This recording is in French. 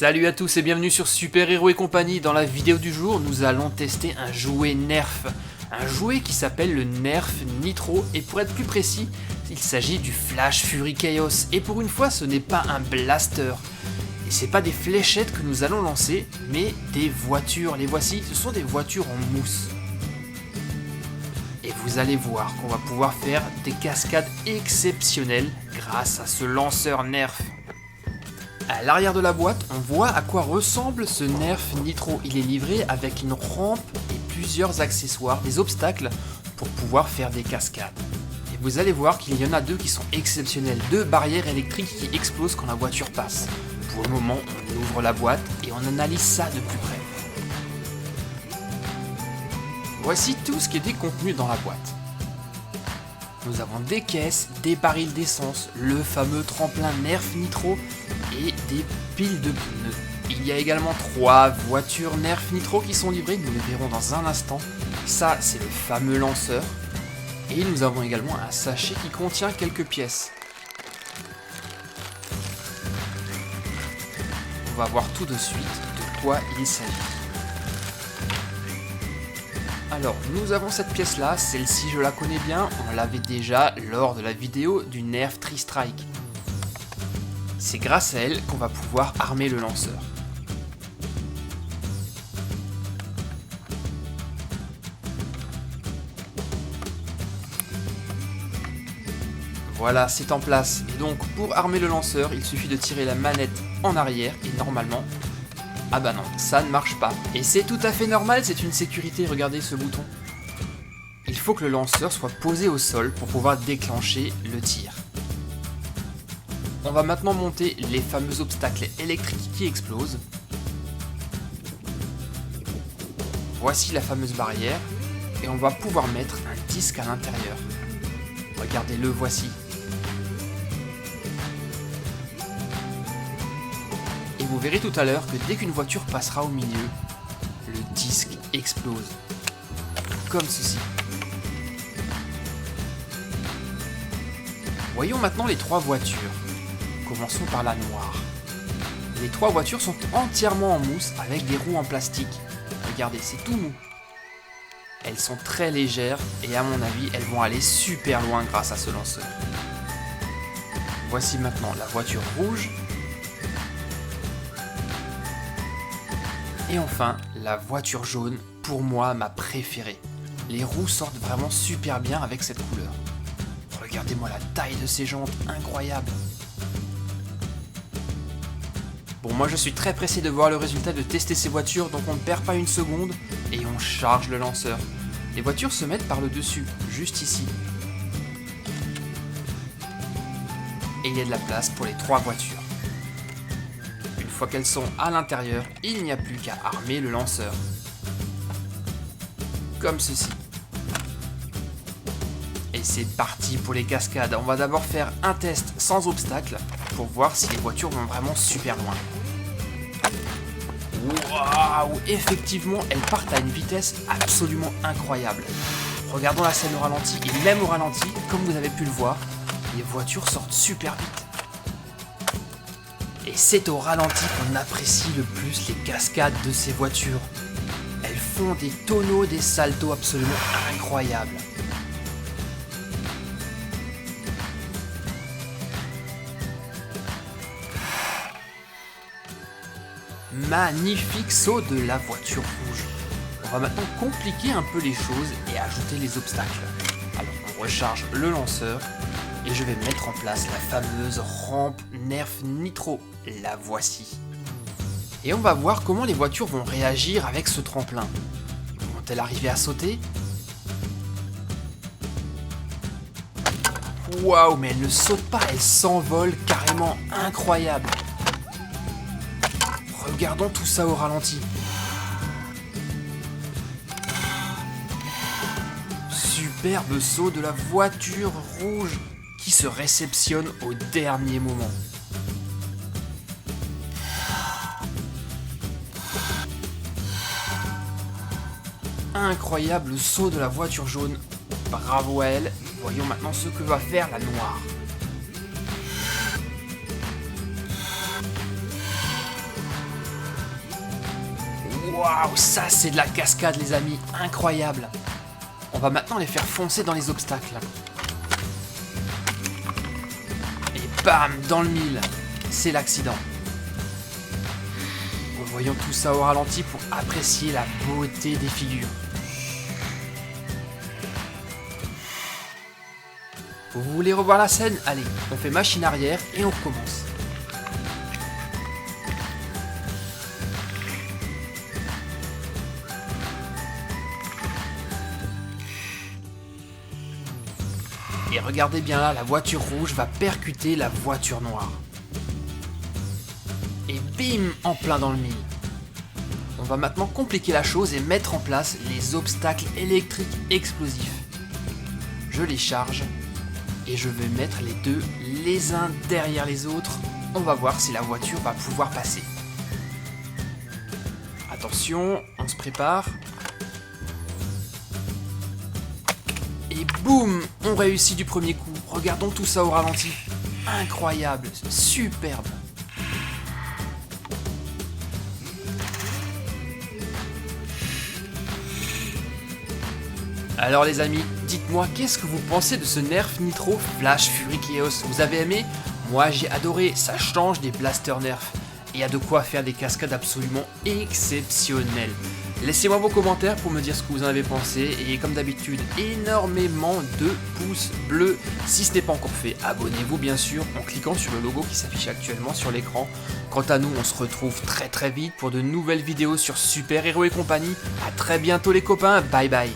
Salut à tous et bienvenue sur Super Hero et compagnie. Dans la vidéo du jour, nous allons tester un jouet Nerf. Un jouet qui s'appelle le Nerf Nitro et pour être plus précis, il s'agit du Flash Fury Chaos. Et pour une fois, ce n'est pas un blaster. Et c'est pas des fléchettes que nous allons lancer, mais des voitures. Les voici, ce sont des voitures en mousse. Et vous allez voir qu'on va pouvoir faire des cascades exceptionnelles grâce à ce lanceur Nerf. À l'arrière de la boîte, on voit à quoi ressemble ce Nerf Nitro. Il est livré avec une rampe et plusieurs accessoires, des obstacles pour pouvoir faire des cascades. Et vous allez voir qu'il y en a deux qui sont exceptionnels, deux barrières électriques qui explosent quand la voiture passe. Pour le moment, on ouvre la boîte et on analyse ça de plus près. Voici tout ce qui était contenu dans la boîte. Nous avons des caisses, des barils d'essence, le fameux tremplin Nerf Nitro et des piles de pneus. Il y a également 3 voitures Nerf Nitro qui sont livrées, nous les verrons dans un instant. Ça, c'est le fameux lanceur. Et nous avons également un sachet qui contient quelques pièces. On va voir tout de suite de quoi il s'agit. Alors, nous avons cette pièce-là, celle-ci je la connais bien, on l'avait déjà lors de la vidéo du Nerf Tri-Strike. C'est grâce à elle qu'on va pouvoir armer le lanceur. Voilà, c'est en place. Et donc, pour armer le lanceur, il suffit de tirer la manette en arrière et normalement... Ah bah non, ça ne marche pas. Et c'est tout à fait normal, c'est une sécurité, regardez ce bouton. Il faut que le lanceur soit posé au sol pour pouvoir déclencher le tir. On va maintenant monter les fameux obstacles électriques qui explosent. Voici la fameuse barrière et on va pouvoir mettre un disque à l'intérieur. Regardez, le voici. Et vous verrez tout à l'heure que dès qu'une voiture passera au milieu, le disque explose. Comme ceci. Voyons maintenant les 3 voitures. Commençons par la noire. Les 3 voitures sont entièrement en mousse avec des roues en plastique. Regardez, c'est tout mou. Elles sont très légères et à mon avis, elles vont aller super loin grâce à ce lanceur. Voici maintenant la voiture rouge. Et enfin, la voiture jaune, pour moi, ma préférée. Les roues sortent vraiment super bien avec cette couleur. Regardez-moi la taille de ces jantes, incroyable. Bon, moi je suis très pressé de voir le résultat, de tester ces voitures, donc on ne perd pas une seconde et on charge le lanceur. Les voitures se mettent par le dessus, juste ici. Et il y a de la place pour les 3 voitures. Une fois qu'elles sont à l'intérieur, il n'y a plus qu'à armer le lanceur. Comme ceci. Et c'est parti pour les cascades. On va d'abord faire un test sans obstacle pour voir si les voitures vont vraiment super loin. Waouh! Effectivement, elles partent à une vitesse absolument incroyable. Regardons la scène au ralenti et même au ralenti, comme vous avez pu le voir, les voitures sortent super vite. Et c'est au ralenti qu'on apprécie le plus les cascades de ces voitures. Elles font des tonneaux, des saltos absolument incroyables. Magnifique saut de la voiture rouge. On va maintenant compliquer un peu les choses et ajouter les obstacles. Alors on recharge le lanceur et je vais mettre en place la fameuse rampe Nerf Nitro. La voici. Et on va voir comment les voitures vont réagir avec ce tremplin. Vont-elles arriver à sauter? Waouh, mais elles ne sautent pas, elles s'envolent carrément, incroyable. Regardons tout ça au ralenti. Superbe saut de la voiture rouge qui se réceptionne au dernier moment. Incroyable saut de la voiture jaune. Bravo à elle. Voyons maintenant ce que va faire la noire. Waouh, ça c'est de la cascade les amis, incroyable. On va maintenant les faire foncer dans les obstacles. Et bam, dans le mille. C'est l'accident. Revoyons tout ça au ralenti pour apprécier la beauté des figures. Vous voulez revoir la scène? Allez, on fait machine arrière et on recommence. Et regardez bien là, la voiture rouge va percuter la voiture noire. Et bim, en plein dans le mille. On va maintenant compliquer la chose et mettre en place les obstacles électriques explosifs. Je les charge et je vais mettre les deux les uns derrière les autres. On va voir si la voiture va pouvoir passer. Attention, on se prépare. Et boum, on réussit du premier coup. Regardons tout ça au ralenti. Incroyable, superbe. Alors les amis, dites-moi qu'est-ce que vous pensez de ce Nerf Nitro Flash Fury Chaos? Vous avez aimé? Moi j'ai adoré, ça change des blasters Nerf. Et il y a de quoi faire des cascades absolument exceptionnelles. Laissez-moi vos commentaires pour me dire ce que vous en avez pensé. Et comme d'habitude, énormément de pouces bleus. Si ce n'est pas encore fait, abonnez-vous bien sûr en cliquant sur le logo qui s'affiche actuellement sur l'écran. Quant à nous, on se retrouve très vite pour de nouvelles vidéos sur Super Héros et compagnie. A très bientôt les copains, bye bye.